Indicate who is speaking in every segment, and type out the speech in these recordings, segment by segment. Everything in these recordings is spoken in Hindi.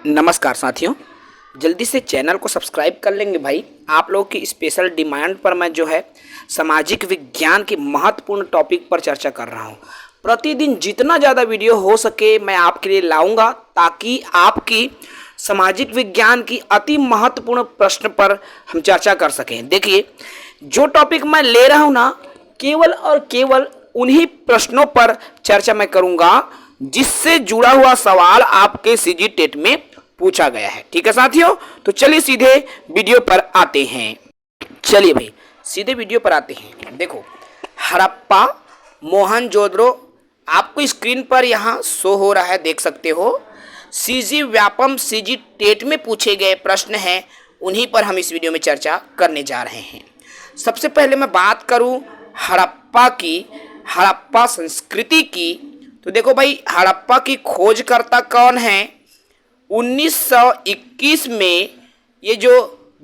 Speaker 1: नमस्कार साथियों, जल्दी से चैनल को सब्सक्राइब कर लेंगे भाई। आप लोगों की स्पेशल डिमांड पर मैं जो है सामाजिक विज्ञान की महत्वपूर्ण टॉपिक पर चर्चा कर रहा हूं। प्रतिदिन जितना ज़्यादा वीडियो हो सके मैं आपके लिए लाऊंगा ताकि आपकी सामाजिक विज्ञान की अति महत्वपूर्ण प्रश्न पर हम चर्चा कर सकें। देखिए, जो टॉपिक मैं ले रहा हूँ ना, केवल और केवल उन्हीं प्रश्नों पर चर्चा मैं करूँगा जिससे जुड़ा हुआ सवाल आपके सीजी टेट में पूछा गया है। ठीक है साथियों, तो चलिए सीधे वीडियो पर आते हैं। चलिए भाई सीधे वीडियो पर आते हैं। देखो, हड़प्पा मोहनजोदड़ो आपको स्क्रीन पर यहाँ शो हो रहा है, देख सकते हो। सीजी व्यापम सीजी टेट में पूछे गए प्रश्न हैं, उन्हीं पर हम इस वीडियो में चर्चा करने जा रहे हैं। सबसे पहले मैं बात करूं हड़प्पा की, हड़प्पा संस्कृति की, तो देखो भाई हड़प्पा की खोजकर्ता कौन है। 1921 में ये जो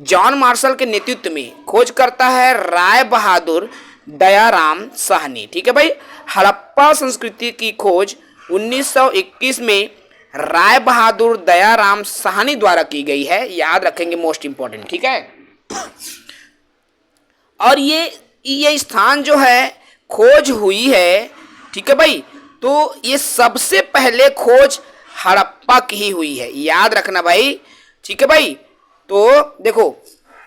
Speaker 1: जॉन मार्शल के नेतृत्व में खोज करता है राय बहादुर दयाराम साहनी। ठीक है भाई, हड़प्पा संस्कृति की खोज 1921 में राय बहादुर दयाराम साहनी द्वारा की गई है, याद रखेंगे, मोस्ट इंपॉर्टेंट। ठीक है, और ये स्थान जो है खोज हुई है, ठीक है भाई, तो ये सबसे पहले खोज हड़प्पा की ही हुई है, याद रखना भाई। ठीक है भाई, तो देखो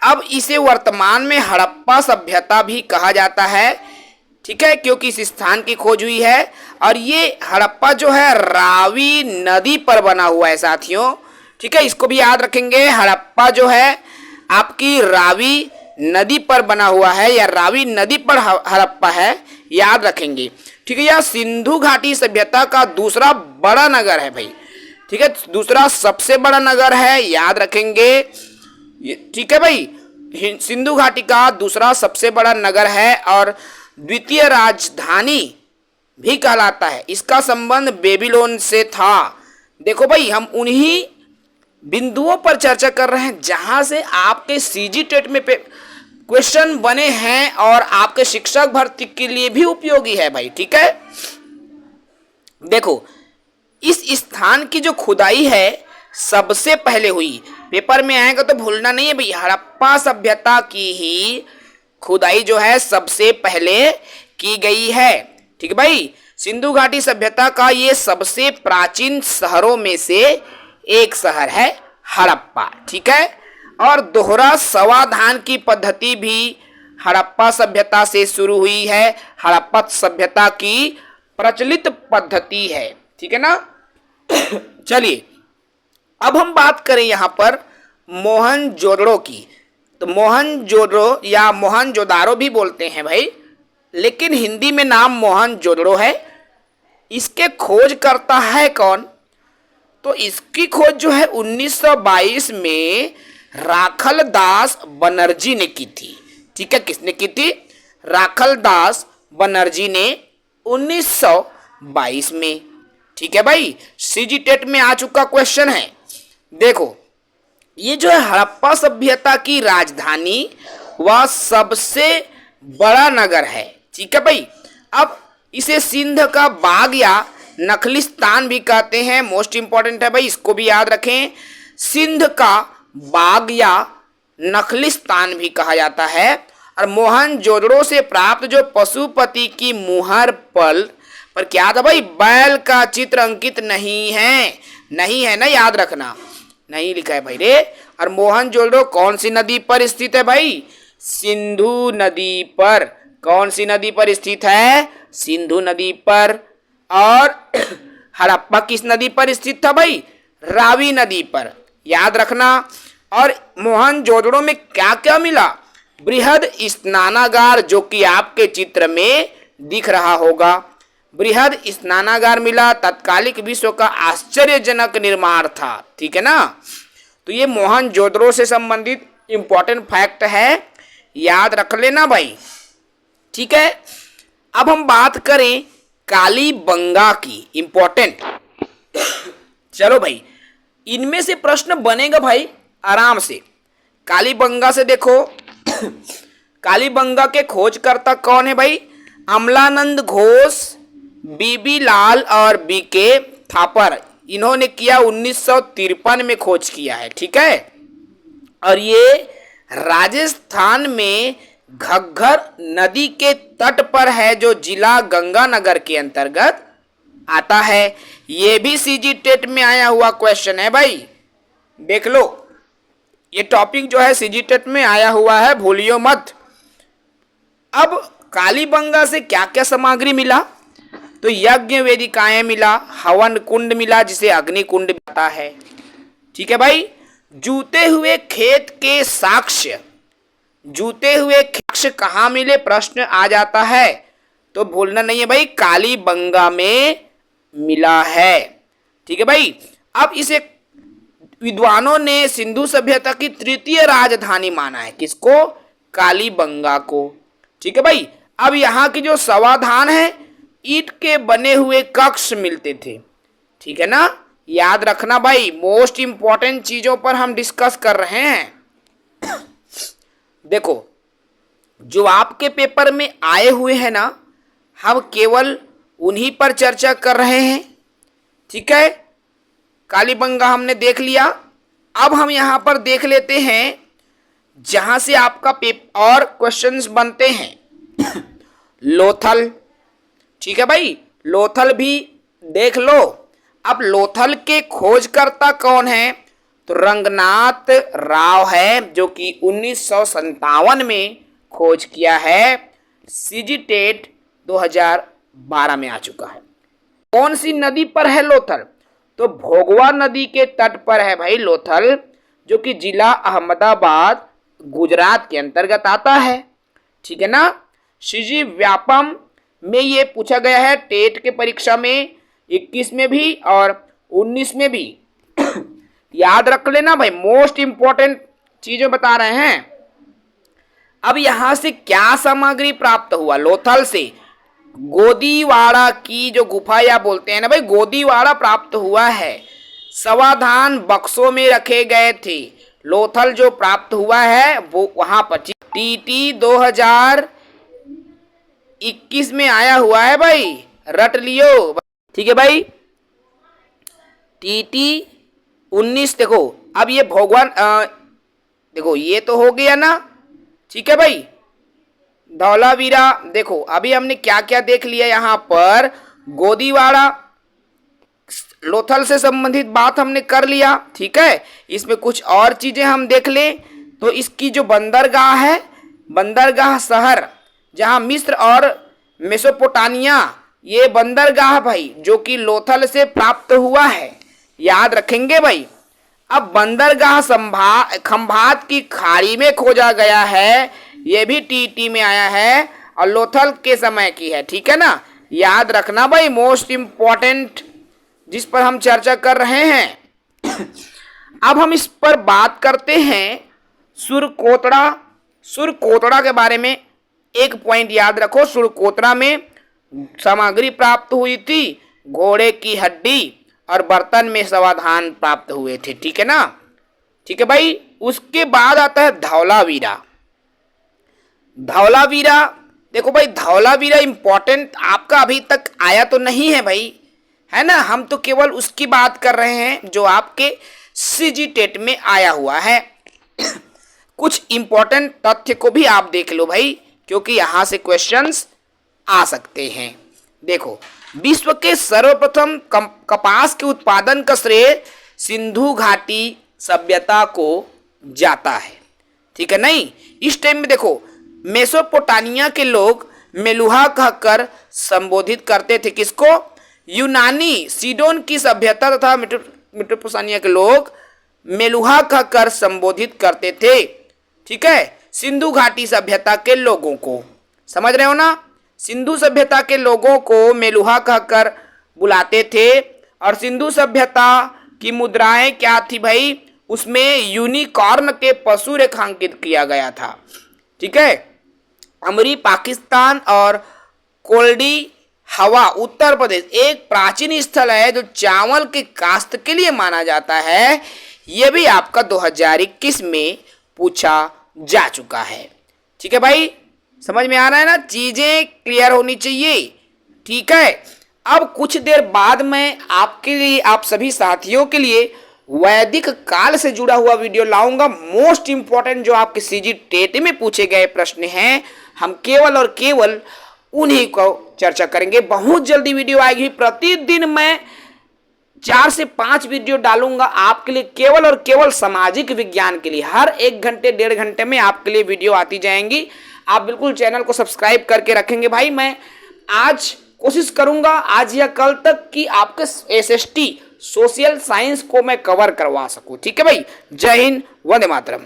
Speaker 1: अब इसे वर्तमान में हड़प्पा सभ्यता भी कहा जाता है। ठीक है, क्योंकि इस स्थान की खोज हुई है और ये हड़प्पा जो है रावी नदी पर बना हुआ है साथियों। ठीक है, इसको भी याद रखेंगे। हड़प्पा जो है आपकी रावी नदी पर बना हुआ है या रावी नदी पर हड़प्पा है, याद रखेंगे। ठीक है, यह सिंधु घाटी सभ्यता का दूसरा बड़ा नगर है भाई। ठीक है, दूसरा सबसे बड़ा नगर है, याद रखेंगे। ठीक है भाई, सिंधु घाटी का दूसरा सबसे बड़ा नगर है और द्वितीय राजधानी भी कहलाता है। इसका संबंध बेबीलोन से था। देखो भाई, हम उन्हीं बिंदुओं पर चर्चा कर रहे हैं जहां से आपके सीजी टेट में क्वेश्चन बने हैं और आपके शिक्षक भर्ती के लिए भी उपयोगी है भाई। ठीक है, देखो इस स्थान की जो खुदाई है सबसे पहले हुई, पेपर में आएगा तो भूलना नहीं है भाई, हड़प्पा सभ्यता की ही खुदाई जो है सबसे पहले की गई है। ठीक है भाई, सिंधु घाटी सभ्यता का ये सबसे प्राचीन शहरों में से एक शहर है हड़प्पा। ठीक है, और दोहरा समाधान की पद्धति भी हड़प्पा सभ्यता से शुरू हुई है, हड़प्पा सभ्यता की प्रचलित पद्धति है। ठीक है ना। चलिए अब हम बात करें यहां पर मोहनजोदड़ो की, तो मोहनजोदड़ो या मोहनजोदारो भी बोलते हैं भाई, लेकिन हिंदी में नाम मोहनजोदड़ो है। इसके खोज करता है कौन, तो इसकी खोज जो है 1922 में राखल दास बनर्जी ने की थी। ठीक है, किसने की थी? राखल दास बनर्जी ने 1922 में। ठीक है भाई, सीजी टेट में आ चुका क्वेश्चन है। देखो, ये जो है हड़प्पा सभ्यता की राजधानी वह सबसे बड़ा नगर है। ठीक है भाई, अब इसे सिंध का बाग या नखलिस्तान भी कहते हैं, मोस्ट इंपॉर्टेंट है भाई, इसको भी याद रखें। सिंध का बाग या नखलिस्तान भी कहा जाता है। और मोहनजोदड़ो से प्राप्त जो पशुपति की मुहर पर क्या था भाई, बैल का चित्र अंकित नहीं है, नहीं है ना, याद रखना, नहीं लिखा है भाई रे। और मोहनजोदड़ो कौन सी नदी पर स्थित है भाई? सिंधु नदी पर। कौन सी नदी पर स्थित है? सिंधु नदी पर। और हड़प्पा किस नदी पर स्थित था भाई? रावी नदी पर, याद रखना। और मोहनजोदड़ो में क्या क्या मिला? बृहद स्नानागार, जो कि आपके चित्र में दिख रहा होगा, बृहद स्नानागार मिला, तत्कालिक विश्व का आश्चर्यजनक निर्माण था। ठीक है ना, तो ये मोहनजोदड़ो से संबंधित इंपॉर्टेंट फैक्ट है, याद रख लेना भाई। ठीक है, अब हम बात करें कालीबंगा की, इंपॉर्टेंट। चलो भाई, इनमें से प्रश्न बनेगा भाई आराम से। कालीबंगा से देखो, कालीबंगा के खोजकर्ता कौन है भाई? अमलानंद घोष, बीबी लाल और बीके थापर, इन्होंने किया 1953 में खोज किया है। ठीक है, और ये राजस्थान में घग्गर नदी के तट पर है, जो जिला गंगानगर के अंतर्गत आता है। ये भी सीजी टेट में आया हुआ क्वेश्चन है भाई, देख लो, ये टॉपिक जो है सीजी टेट में आया हुआ है, भूलियो मत। अब कालीबंगा से क्या क्या सामग्री मिला, तो यज्ञ वेदिकाएं मिला, हवन कुंड मिला जिसे अग्नि कुंड कहता है। ठीक है भाई, जूते हुए खेत के साक्ष्य, जूते हुए साक्ष्य कहाँ मिले प्रश्न आ जाता है, तो भूलना नहीं है भाई, कालीबंगा में मिला है। ठीक है भाई, अब इसे विद्वानों ने सिंधु सभ्यता की तृतीय राजधानी माना है, किसको, कालीबंगा को। ठीक है भाई, अब यहाँ की जो समाधान है, ईंट के बने हुए कक्ष मिलते थे। ठीक है ना, याद रखना भाई, मोस्ट इंपॉर्टेंट चीजों पर हम डिस्कस कर रहे हैं। देखो, जो आपके पेपर में आए हुए हैं ना, हम केवल उन्हीं पर चर्चा कर रहे हैं। ठीक है, कालीबंगा हमने देख लिया। अब हम यहां पर देख लेते हैं जहां से आपका पेपर और क्वेश्चंस बनते हैं। लोथल, ठीक है भाई, लोथल भी देख लो। अब लोथल के खोजकर्ता कौन है, तो रंगनाथ राव है, जो कि 1957 में खोज किया है। सीजी टेट 2012 में आ चुका है। कौन सी नदी पर है लोथल, तो भोगवा नदी के तट पर है भाई लोथल, जो कि जिला अहमदाबाद गुजरात के अंतर्गत आता है। ठीक है ना, सीजी व्यापम में ये पूछा गया है, टेट के परीक्षा में 21 में भी और 19 में भी। याद रख लेना भाई, मोस्ट इंपॉर्टेंट चीजें बता रहे हैं। अब यहां से क्या सामग्री प्राप्त हुआ, लोथल से गोदीवाड़ा की जो गुफा या बोलते हैं ना भाई, गोदीवाड़ा प्राप्त हुआ है। समाधान बक्सों में रखे गए थे। लोथल जो प्राप्त हुआ है वो वहां पर टीटी 2021 में आया हुआ है भाई, रट लियो। ठीक है भाई, टीटी 19 देखो। अब ये भगवान देखो, ये तो हो गया ना। ठीक है भाई, धौलावीरा देखो, अभी हमने क्या क्या देख लिया यहाँ पर, गोदीवाड़ा लोथल से संबंधित बात हमने कर लिया। ठीक है, इसमें कुछ और चीजें हम देख लें तो इसकी जो बंदरगाह है, बंदरगाह शहर जहाँ मिस्र और मेसोपोटामिया, ये बंदरगाह भाई जो कि लोथल से प्राप्त हुआ है, याद रखेंगे भाई। अब बंदरगाह खंभात की खाड़ी में खोजा गया है, ये भी टीटी में आया है और लोथल के समय की है। ठीक है ना, याद रखना भाई, मोस्ट इंपॉर्टेंट जिस पर हम चर्चा कर रहे हैं। अब हम इस पर बात करते हैं सुरकोतड़ा। सुरकोतड़ा के बारे में एक पॉइंट याद रखो, सुरकोतड़ा में सामग्री प्राप्त हुई थी, घोड़े की हड्डी और बर्तन में समाधान प्राप्त हुए थे। ठीक है ना, ठीक है भाई। उसके बाद आता है धौलावीरा। धौलावीरा देखो भाई, धौलावीरा इंपॉर्टेंट आपका अभी तक आया तो नहीं है भाई, है ना, हम तो केवल उसकी बात कर रहे हैं जो आपके सीजी टेट में आया हुआ है। कुछ इंपॉर्टेंट तथ्य को भी आप देख लो भाई, क्योंकि यहां से क्वेश्चंस आ सकते हैं। देखो, विश्व के सर्वप्रथम कपास के उत्पादन का श्रेय सिंधु घाटी सभ्यता को जाता है। ठीक है नहीं, इस टाइम में देखो मेसोपोटामिया के लोग मेलुहा कहकर संबोधित करते थे, किसको, यूनानी सीडोन की सभ्यता तथा मेसोपोटामिया के लोग मेलुहा कहकर संबोधित करते थे। ठीक है, सिंधु घाटी सभ्यता के लोगों को, समझ रहे हो ना, सिंधु सभ्यता के लोगों को मेलुहा कहकर बुलाते थे। और सिंधु सभ्यता की मुद्राएं क्या थी भाई, उसमें यूनिकॉर्न के पशु रेखांकित किया गया था। ठीक है, अमरी पाकिस्तान और कोल्डी हवा उत्तर प्रदेश एक प्राचीन स्थल है जो चावल के काश्त के लिए माना जाता है। यह भी आपका 2021 में पूछा जा चुका है। ठीक है भाई, समझ में आ रहा है ना, चीजें क्लियर होनी चाहिए। ठीक है, अब कुछ देर बाद मैं आपके लिए, आप सभी साथियों के लिए वैदिक काल से जुड़ा हुआ वीडियो लाऊंगा। मोस्ट इंपॉर्टेंट जो आपके सीजी टेट में पूछे गए प्रश्न हैं, हम केवल और केवल उन्हीं को चर्चा करेंगे। बहुत जल्दी वीडियो आएगी। प्रतिदिन मैं 4 से 5 वीडियो डालूंगा आपके लिए, केवल और केवल सामाजिक विज्ञान के लिए। हर 1 घंटे 1.5 घंटे में आपके लिए वीडियो आती जाएंगी। आप बिल्कुल चैनल को सब्सक्राइब करके रखेंगे भाई। मैं आज कोशिश करूंगा आज या कल तक कि आपके एसएसटी सोशल साइंस को मैं कवर करवा सकूं। ठीक है भाई, जय हिंद, वंदे मातरम।